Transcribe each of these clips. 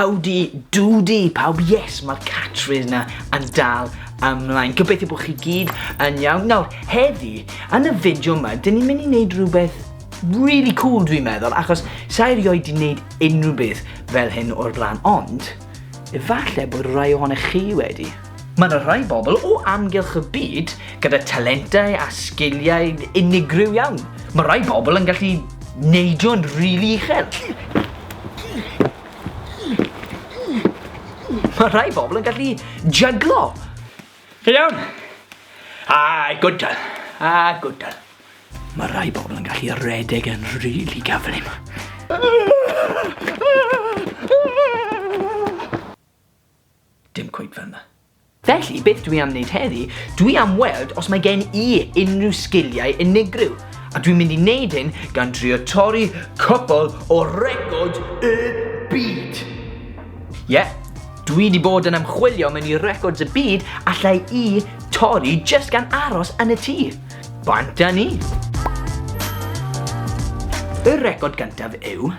howdy doody pawb, yes, mae'r catchphrase na yn dal ymlaen. Gobeithio bod chi gyd yn iawn. Nawr, heddi, yn y fideo yma, dyn ni'n mynd i wneud rhywbeth really cool dwi'n meddwl, achos sa'i erioed di wneud unrhyw beth fel hyn o'r blaen, ond efallai bod rai ohonych chi wedi. Mae yna rai bobl o amgylch y byd gyda talentau a sgiliau unigryw iawn. Mae rai bobl yn gallu neidio'n rili uchel. Mae rai bobl yn gallu jyglo. Chi iawn? Good done. Mae rai bobl yn gallu redeg yn rili gyflym. Dim cweit fel yna. Felly, beth dwi am wneud heddi, dwi am weld os mae gen I unrhyw sgiliau unigryw. A dwi'n mynd i wneud hyn gan trio torri cwpl o record y byd. Dwi wedi bod yn ymchwilio mewn I records y byd allai I torri jyst gan aros yn y tŷ. Bant â ni. Y record gyntaf yw,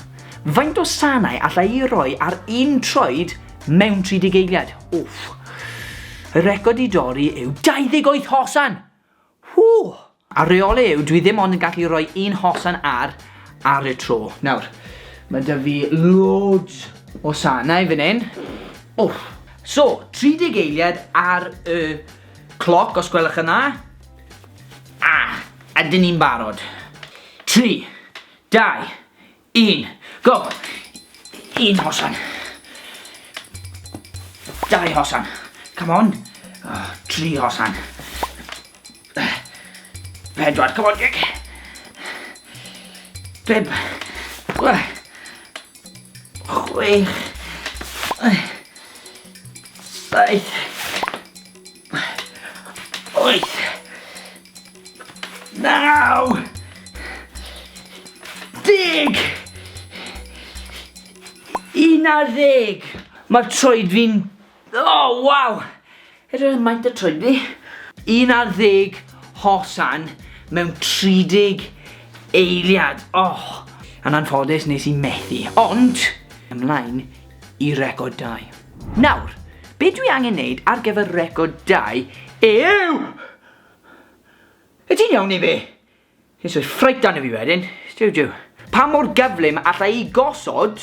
faint o sanau allai I roi ar un troed mewn 30 eiliad. Y record I dorri yw 28 hosan. A reole yw, dwi ddim ond yn gallu rhoi un hosan ar y tro. Nawr, mae da fi loads o sanau fan hyn. So, 30 eiliad ar y cloc, os gwelwch yna. A dyn ni'n barod. 3, 2, 1, go! 1 hosan. 2 hosan. Come on. 3 hosan. 4, come on, Dick. 5, 6, 7, 8, 9, 10. 11. Mae'r troed fi'n... waw! Edrych yn maint y troed fi. 11 hosan mewn 30 eiliad. Yn anffodus nes I methu. Ond, ymlaen I record 2. Nawr, be dwi angen neud ar gyfer record 2 yw... Ydy'n iawn I fi? Ys oes ffrait dan I fi wedyn. Stiw. Pa mor gyflym allai I gosod,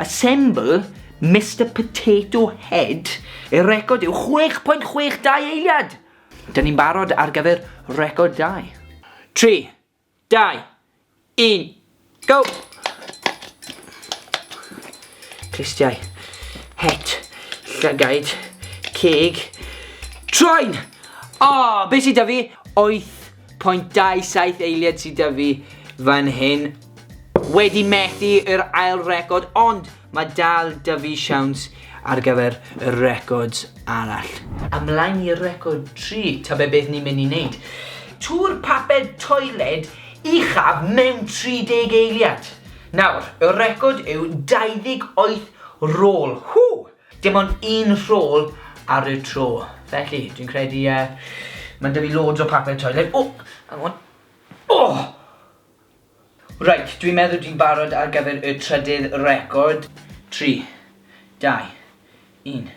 assemble, Mr Potato Head, y record yw 6.62 eiliad. Dyn ni'n barod ar gyfer record 2. 3, 2, 1, go! Clistiau, het, llygaid, ceg, troen! Be sydd da fi? 8.27 eiliad sydd da fi fan hyn. Wedi methu yr ail record, ond mae dal da fi siawns ar gyfer y records arall. Ymlaen I record 3, ta beth ni'n mynd I wneud. Tŵr papur toiled uchaf mewn 30 eiliad. Nawr, y record yw 28 rôl. Dim ond 1 rôl ar y tro. Felly, dwi'n credu, mae da fi loads o papur toiled. Hang on. Right, dwi'n meddwl dwi'n barod ar gyfer y trydydd record. 3, 2, 1,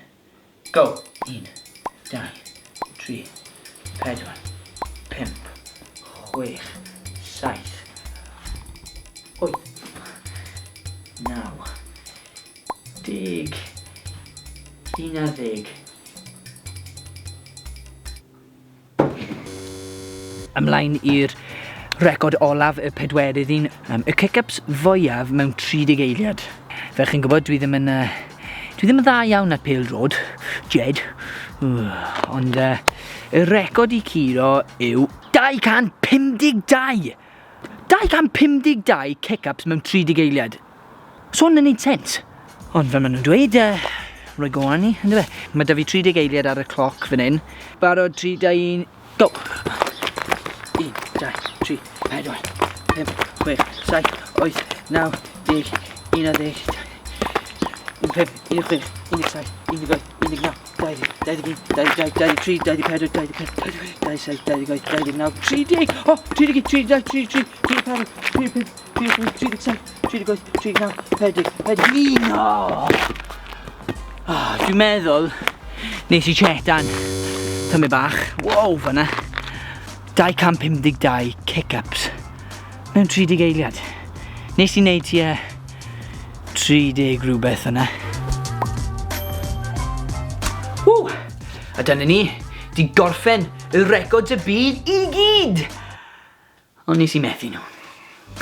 go! 1, 2, 3, 4, 5, 6, 7, 8, 9, 10, 11. Ymlaen i'r record olaf y 4edd un. Y kick-ups fwyaf mewn 30 eiliad. Fel chi'n gwybod, dwi ddim yn dda iawn at pêl-drod, Jed. Ond y record I Curo yw 252! 252 kick-ups mewn 30 eiliad. So hwnna'n neud sens. Ond fel maen nhw'n dweud, roi go an ni, ynddo fe? Mae da fi 30 eiliad ar y cloc fan hyn. Barod 3, 2, 1, go! 1, 2, 3, 4, 5, 6, 7, 8, 9, 10, 11, 15, 16, 17, 18, 19, 20, 21, 22, 23, 24, 25, 26, 27, 29, 30! 30, 32, 33, 34, 35, 36, 37, 38, 39, 40, Dwi'n meddwl, nes i chetan tymu bach. Wow, fanna. 252 kick-ups mewn 30 eiliad. Nes i wneud tua 30 rhywbeth yna. Ww! A dyna ni, di gorffen y records y byd i gyd! Ond nes i methu nhw.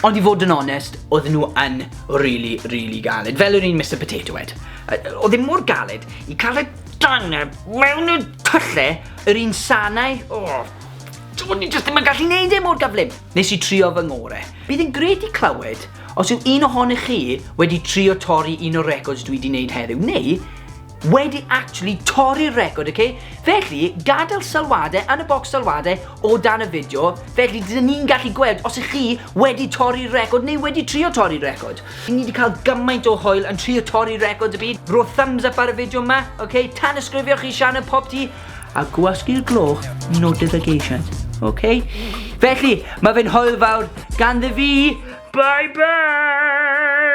Ond i fod yn onest, oedden nhw yn really galed. Fel yr un Mr Potato Head. Oedd e mor galed i cael y dana mewn y tylle yr un sanau. O'n i jyst ddim yn gallu neud e mor gyflym. Nes i trio fy ngore. Bydd yn gret i clywed os yw un ohonych chi wedi trio torri un o'r records dwi wedi wneud heddiw, neu wedi actually torri'r record, okay? Felly, gadael sylwadau yn y bocs sylwadau o dan y fideo. Felly, dyn ni'n gallu gweld os ych chi wedi torri'r record neu wedi trio torri'r record. Ni wedi cael gymaint o hwyl yn trio torri'r record y byd. Ro thumbs up ar y fideo yma, okay? Tanysgrifiwch i sianel PopT a gwasgu'r gloch notifications, okay? Felly, mae fe'n hwyl fawr ganddo fi. Bye bye!